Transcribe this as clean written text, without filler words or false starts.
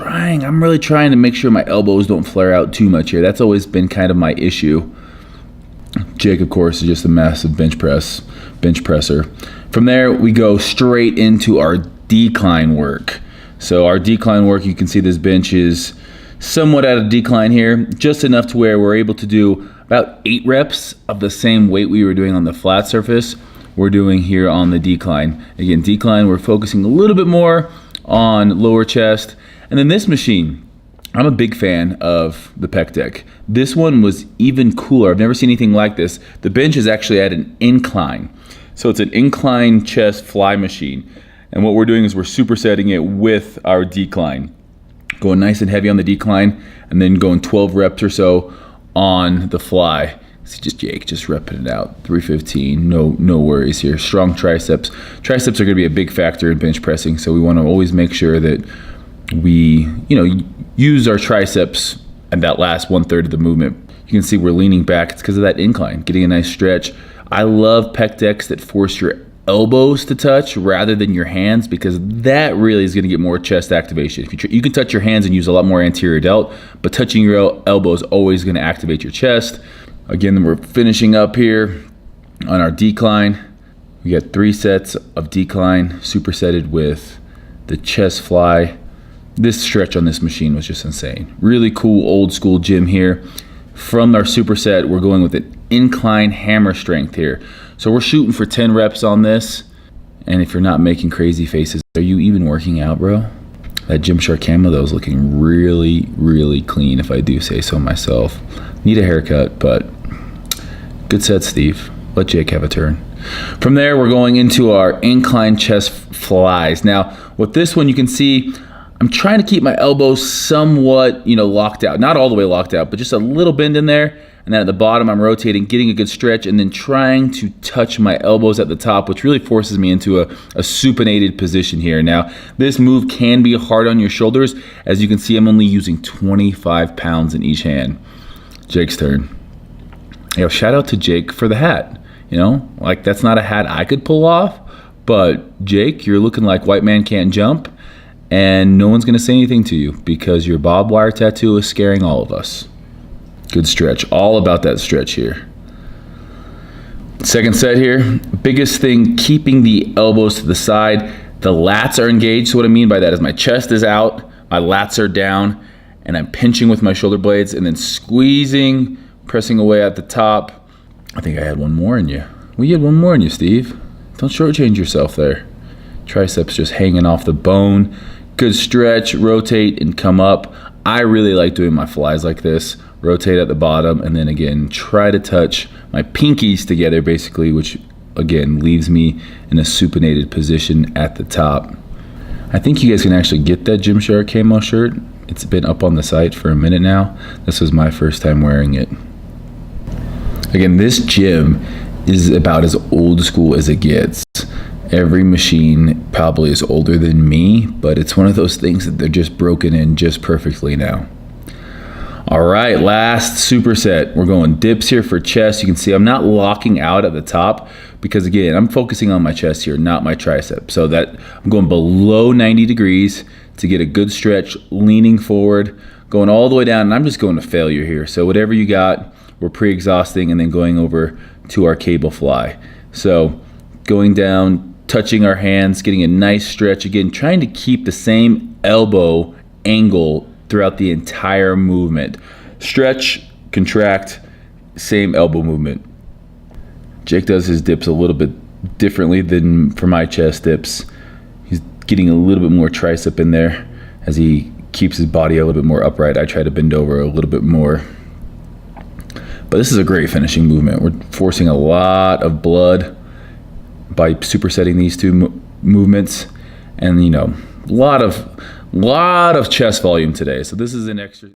I'm really trying to make sure my elbows don't flare out too much here. That's always been kind of my issue. Jake, of course, is just a massive bench presser. From there, we go straight into our decline work. So our decline work, you can see this bench is somewhat at a decline here, just enough to where we're able to do about 8 reps of the same weight we were doing on the flat surface, we're doing here on the decline. Again, decline, we're focusing a little bit more on lower chest. And then this machine, I'm a big fan of the pec deck. This one was even cooler. I've never seen anything like this. The bench is actually at an incline. So it's an incline chest fly machine. And what we're doing is we're supersetting it with our decline. Going nice and heavy on the decline, and then going 12 reps or so on the fly. See, just Jake, just repping it out. 315, no worries here. Strong triceps. Triceps are gonna be a big factor in bench pressing, so we wanna always make sure that we, use our triceps at that last 1/3 of the movement. You can see we're leaning back. It's because of that incline, getting a nice stretch. I love pec decks that force your elbows to touch rather than your hands, because that really is going to get more chest activation. If you can touch your hands and use a lot more anterior delt, but touching your elbow is always going to activate your chest. Again, we're finishing up here on our decline. We got 3 sets of decline supersetted with the chest fly. This stretch on this machine was just insane. Really cool old school gym here. From our superset, we're going with an incline hammer strength here. So we're shooting for 10 reps on this. And if you're not making crazy faces, are you even working out, bro? That Gymshark camo though is looking really, really clean, if I do say so myself. Need a haircut, but good set, Steve. Let Jake have a turn. From there, we're going into our incline chest flies. Now, with this one, you can see I'm trying to keep my elbows somewhat, locked out. Not all the way locked out, but just a little bend in there. And then at the bottom, I'm rotating, getting a good stretch, and then trying to touch my elbows at the top, which really forces me into a supinated position here. Now, this move can be hard on your shoulders. As you can see, I'm only using 25 pounds in each hand. Jake's turn. Shout out to Jake for the hat. That's not a hat I could pull off, but Jake, you're looking like white man can't jump. And no one's gonna say anything to you because your barbed wire tattoo is scaring all of us. Good stretch, all about that stretch here. Second set here, biggest thing, keeping the elbows to the side. The lats are engaged. So what I mean by that is my chest is out, my lats are down, and I'm pinching with my shoulder blades and then squeezing, pressing away at the top. I think I had one more in you. We had one more in you, Steve. Don't shortchange yourself there. Triceps just hanging off the bone. Good stretch, rotate and come up. I really like doing my flies like this. Rotate at the bottom and then again, try to touch my pinkies together basically, which again, leaves me in a supinated position at the top. I think you guys can actually get that Gymshark camo shirt. It's been up on the site for a minute now. This was my first time wearing it. Again, this gym is about as old school as it gets. Every machine probably is older than me, but it's one of those things that they're just broken in just perfectly now. All right, last superset. We're going dips here for chest. You can see I'm not locking out at the top because again, I'm focusing on my chest here, not my tricep. So that I'm going below 90 degrees to get a good stretch, leaning forward, going all the way down, and I'm just going to failure here. So whatever you got, we're pre-exhausting and then going over to our cable fly. So going down, touching our hands, getting a nice stretch. Again, trying to keep the same elbow angle throughout the entire movement. Stretch, contract, same elbow movement. Jake does his dips a little bit differently than for my chest dips. He's getting a little bit more tricep in there as he keeps his body a little bit more upright. I try to bend over a little bit more. But this is a great finishing movement. We're forcing a lot of blood by supersetting these two movements, and a lot of chest volume today. So this is an extra